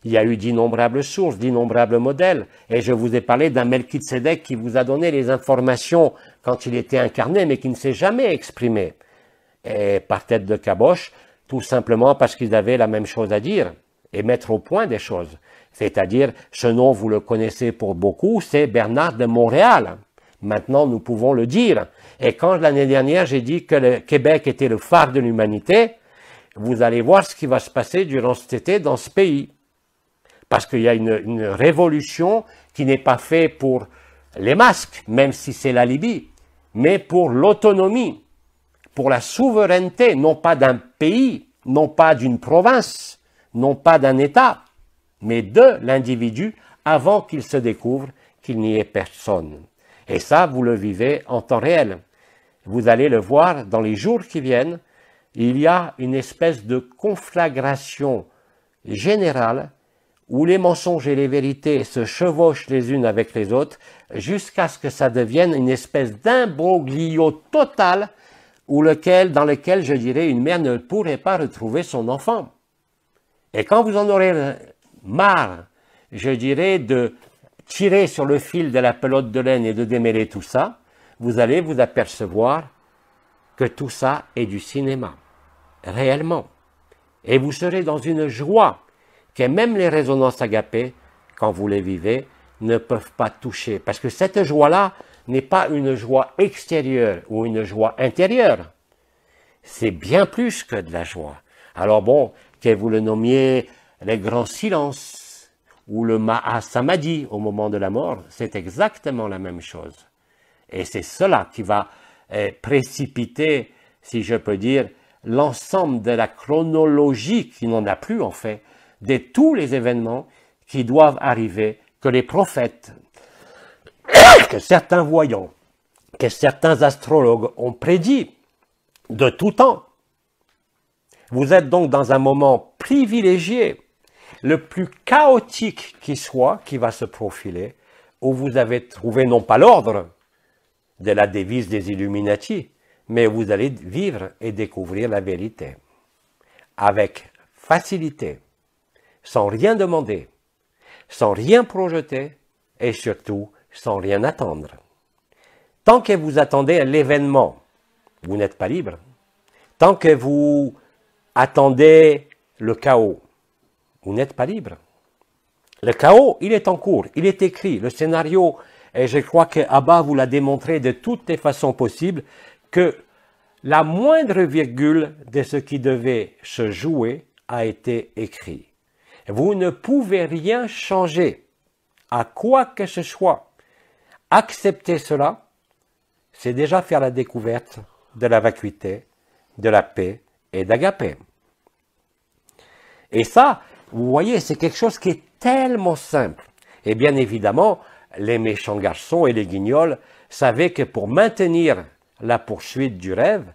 Il y a eu d'innombrables sources, d'innombrables modèles. Et je vous ai parlé d'un Melchizedek qui vous a donné les informations quand il était incarné, mais qui ne s'est jamais exprimé. Et par tête de caboche, tout simplement parce qu'ils avaient la même chose à dire et mettre au point des choses. C'est-à-dire, ce nom, vous le connaissez pour beaucoup, c'est Bernard de Montréal. Maintenant, nous pouvons le dire. Et quand l'année dernière, j'ai dit que le Québec était le phare de l'humanité, vous allez voir ce qui va se passer durant cet été dans ce pays. Parce qu'il y a une révolution qui n'est pas faite pour les masques, même si c'est la Libye, mais pour l'autonomie, pour la souveraineté, non pas d'un pays, non pas d'une province, non pas d'un État, mais de l'individu avant qu'il se découvre qu'il n'y ait personne. Et ça, vous le vivez en temps réel. Vous allez le voir dans les jours qui viennent, il y a une espèce de conflagration générale où les mensonges et les vérités se chevauchent les unes avec les autres jusqu'à ce que ça devienne une espèce d'imbroglio total dans lequel, je dirais, une mère ne pourrait pas retrouver son enfant. Et quand vous en aurez marre, je dirais, de tirer sur le fil de la pelote de laine et de démêler tout ça, vous allez vous apercevoir que tout ça est du cinéma, réellement. Et vous serez dans une joie que même les résonances agapées, quand vous les vivez, ne peuvent pas toucher. Parce que cette joie-là n'est pas une joie extérieure ou une joie intérieure. C'est bien plus que de la joie. Alors bon, que vous le nommiez les grands silences ou le Mahasamadhi au moment de la mort, c'est exactement la même chose. Et c'est cela qui va précipiter, si je peux dire, l'ensemble de la chronologie, qui n'en a plus en fait, de tous les événements qui doivent arriver, que les prophètes, que certains voyants, que certains astrologues ont prédit de tout temps. Vous êtes donc dans un moment privilégié, le plus chaotique qui soit, qui va se profiler, où vous avez trouvé non pas l'ordre de la devise des Illuminati, mais vous allez vivre et découvrir la vérité, avec facilité, sans rien demander, sans rien projeter, et surtout sans rien attendre. Tant que vous attendez l'événement, vous n'êtes pas libre. Tant que vous attendez le chaos, vous n'êtes pas libre. Le chaos, il est en cours, il est écrit. Le scénario, et je crois que Abba vous l'a démontré de toutes les façons possibles, que la moindre virgule de ce qui devait se jouer a été écrit. Vous ne pouvez rien changer à quoi que ce soit. Accepter cela, c'est déjà faire la découverte de la vacuité, de la paix et d'agapé. Et ça, vous voyez, c'est quelque chose qui est tellement simple. Et bien évidemment, les méchants garçons et les guignols savaient que pour maintenir la poursuite du rêve,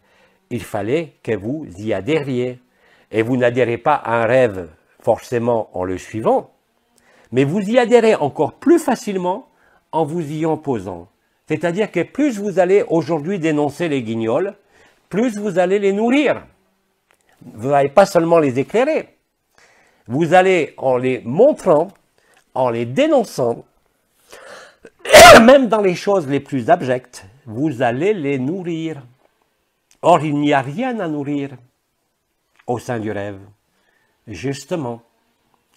il fallait que vous y adhériez. Et vous n'adhérez pas à un rêve forcément en le suivant, mais vous y adhérez encore plus facilement en vous y opposant. C'est-à-dire que plus vous allez aujourd'hui dénoncer les guignols, plus vous allez les nourrir. Vous n'allez pas seulement les éclairer. Vous allez, en les montrant, en les dénonçant, même dans les choses les plus abjectes, vous allez les nourrir. Or, il n'y a rien à nourrir au sein du rêve. Justement,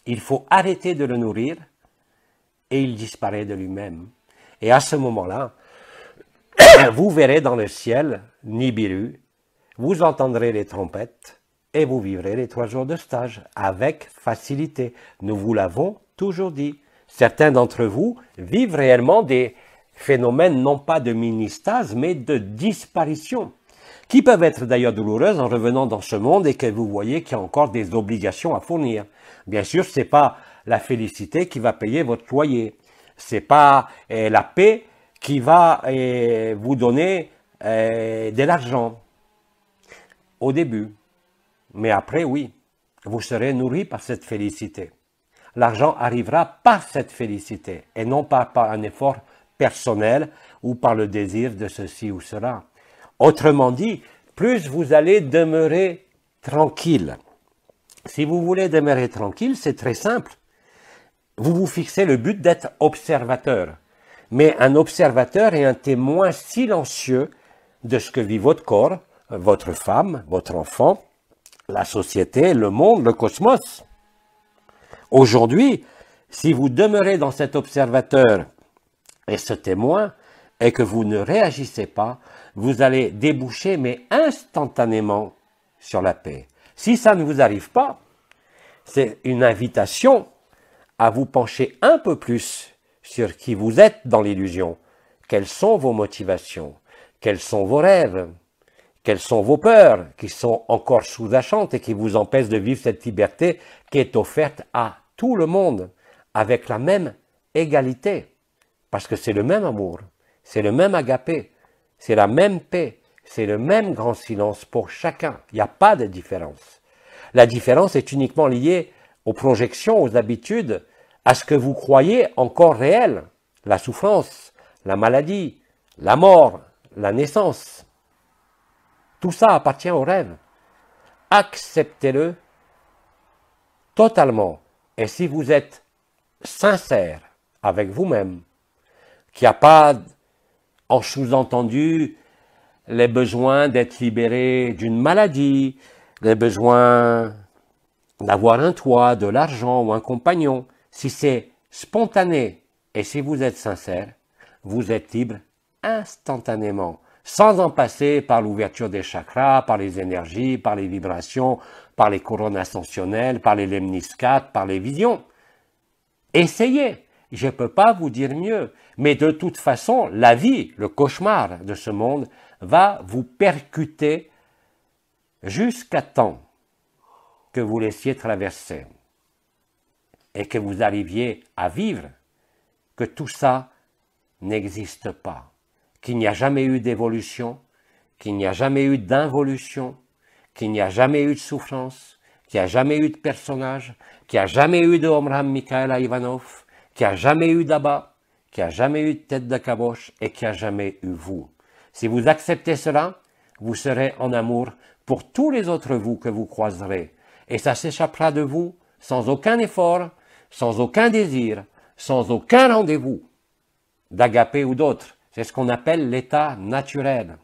il faut arrêter de le nourrir et il disparaît de lui-même. Et à ce moment-là, vous verrez dans le ciel Nibiru, vous entendrez les trompettes et vous vivrez les 3 jours de stage avec facilité. Nous vous l'avons toujours dit. Certains d'entre vous vivent réellement des phénomènes non pas de ministase, mais de disparition, qui peuvent être d'ailleurs douloureuses en revenant dans ce monde et que vous voyez qu'il y a encore des obligations à fournir. Bien sûr, ce n'est pas la félicité qui va payer votre loyer. Ce n'est pas la paix qui va vous donner de l'argent au début. Mais après, oui, vous serez nourri par cette félicité. L'argent arrivera par cette félicité et non pas par un effort personnel ou par le désir de ceci ou cela. Autrement dit, plus vous allez demeurer tranquille. Si vous voulez demeurer tranquille, c'est très simple. vous vous fixez le but d'être observateur. Mais un observateur est un témoin silencieux de ce que vit votre corps, votre femme, votre enfant, la société, le monde, le cosmos. Aujourd'hui, si vous demeurez dans cet observateur et ce témoin, et que vous ne réagissez pas, vous allez déboucher, mais instantanément, sur la paix. Si ça ne vous arrive pas, c'est une invitation à vous pencher un peu plus sur qui vous êtes dans l'illusion. Quelles sont vos motivations? Quels sont vos rêves? Quelles sont vos peurs qui sont encore sous-jacentes et qui vous empêchent de vivre cette liberté qui est offerte à tout le monde avec la même égalité? Parce que c'est le même amour, c'est le même agapé, c'est la même paix, c'est le même grand silence pour chacun. Il n'y a pas de différence. La différence est uniquement liée aux projections, aux habitudes, à ce que vous croyez encore réel. La souffrance, la maladie, la mort, la naissance. Tout ça appartient au rêve. Acceptez-le totalement. Et si vous êtes sincère avec vous-même, qu'il n'y a pas en sous-entendu les besoins d'être libéré d'une maladie, les besoins d'avoir un toit, de l'argent ou un compagnon. Si c'est spontané et si vous êtes sincère, vous êtes libre instantanément, sans en passer par l'ouverture des chakras, par les énergies, par les vibrations, par les couronnes ascensionnelles, par les lemniscates, par les visions. Essayez, je ne peux pas vous dire mieux, mais de toute façon, la vie, le cauchemar de ce monde, va vous percuter jusqu'à temps que vous laissiez traverser et que vous arriviez à vivre que tout ça n'existe pas, qu'il n'y a jamais eu d'évolution, qu'il n'y a jamais eu d'involution, qu'il n'y a jamais eu de souffrance, qu'il n'y a jamais eu de personnage, qu'il n'y a jamais eu de Omraam Mikhaël Ivanov, qu'il n'y a jamais eu d'Abba, qu'il n'y a jamais eu de tête de caboche et qu'il n'y a jamais eu vous. Si vous acceptez cela, vous serez en amour pour tous les autres vous que vous croiserez. Et ça s'échappera de vous sans aucun effort, sans aucun désir, sans aucun rendez-vous, d'agapé ou d'autre. C'est ce qu'on appelle l'état naturel.